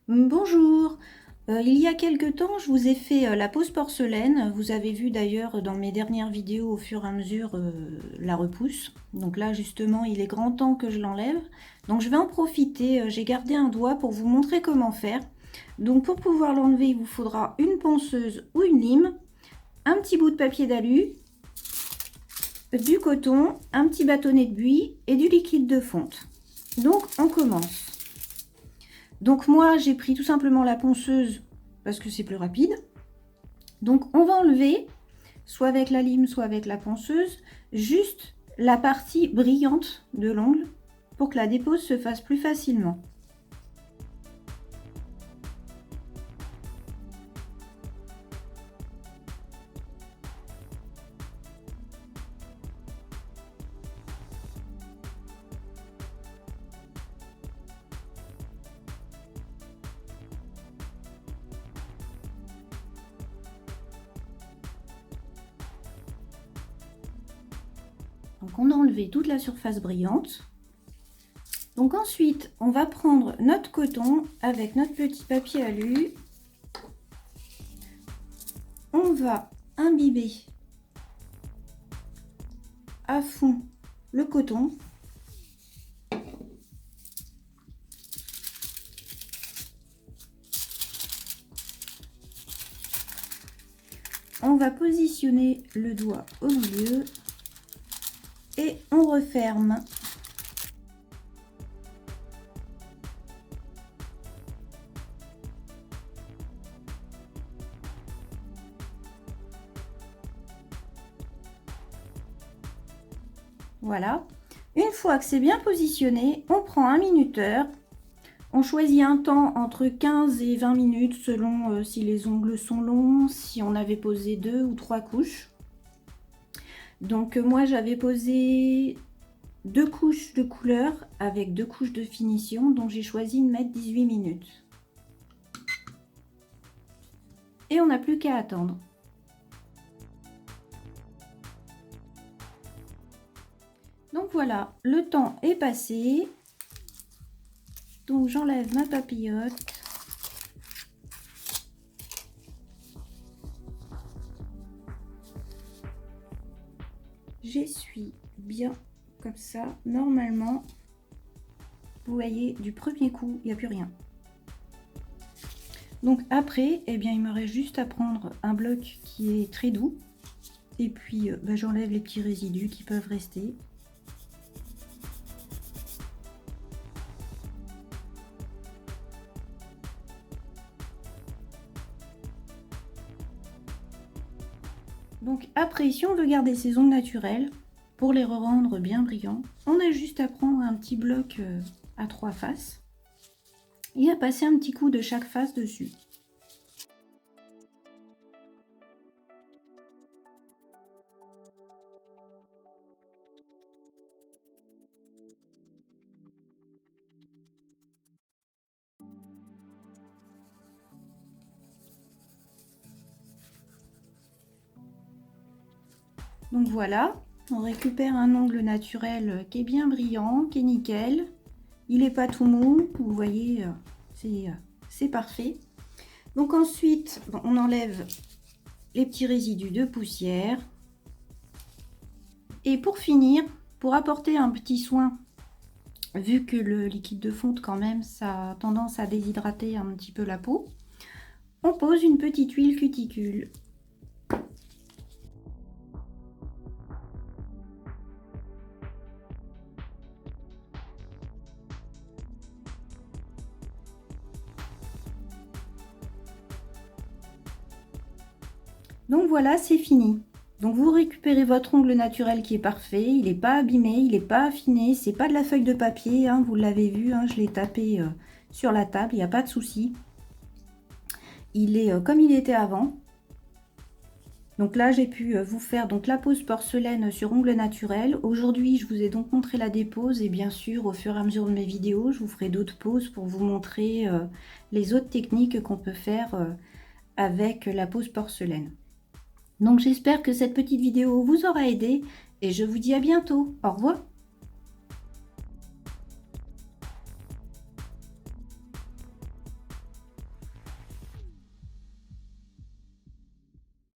Bonjour, il y a quelque temps, je vous ai fait la pose porcelaine. Vous avez vu d'ailleurs dans mes dernières vidéos au fur et à mesure la repousse. Donc là, justement, il est grand temps que je l'enlève. Donc je vais en profiter, j'ai gardé un doigt pour vous montrer comment faire. Donc pour pouvoir l'enlever, il vous faudra une ponceuse ou une lime, un petit bout de papier d'alu, du coton, un petit bâtonnet de buis et du liquide de fonte. Donc on commence. Donc moi, j'ai pris tout simplement la ponceuse parce que c'est plus rapide. Donc on va enlever, soit avec la lime, soit avec la ponceuse, juste la partie brillante de l'ongle pour que la dépose se fasse plus facilement. Donc on a enlevé toute la surface brillante. Donc ensuite, on va prendre notre coton avec notre petit papier alu. On va imbiber à fond le coton. On va positionner le doigt au milieu et on referme. Voilà. Une fois que c'est bien positionné, on prend un minuteur. On choisit un temps entre 15 et 20 minutes selon si les ongles sont longs, si on avait posé 2 ou 3 couches. Donc moi j'avais posé 2 couches de couleur avec 2 couches de finition, donc j'ai choisi de mettre 18 minutes. Et on n'a plus qu'à attendre. Donc voilà, le temps est passé. Donc j'enlève ma papillote. J'essuie bien comme ça. Normalement, vous voyez, du premier coup, il n'y a plus rien. Donc après, eh bien, il me reste juste à prendre un bloc qui est très doux. Et puis, j'enlève les petits résidus qui peuvent rester. Donc après, si on veut garder ses ongles naturels, pour les rendre bien brillants, on a juste à prendre un petit bloc à 3 faces et à passer un petit coup de chaque face dessus. Donc voilà, on récupère un ongle naturel qui est bien brillant, qui est nickel. Il n'est pas tout mou, vous voyez, c'est parfait. Donc ensuite, on enlève les petits résidus de poussière. Et pour finir, pour apporter un petit soin, vu que le liquide de fonte quand même, ça a tendance à déshydrater un petit peu la peau, on pose une petite huile cuticule. Donc voilà, c'est fini. Donc vous récupérez votre ongle naturel qui est parfait, il n'est pas abîmé, il n'est pas affiné, c'est pas de la feuille de papier, hein, vous l'avez vu, hein, je l'ai tapé sur la table, il n'y a pas de souci. Il est comme il était avant. Donc là j'ai pu vous faire donc la pose porcelaine sur ongle naturel. Aujourd'hui je vous ai donc montré la dépose et bien sûr au fur et à mesure de mes vidéos je vous ferai d'autres poses pour vous montrer les autres techniques qu'on peut faire avec la pose porcelaine. Donc j'espère que cette petite vidéo vous aura aidé et je vous dis à bientôt. Au revoir.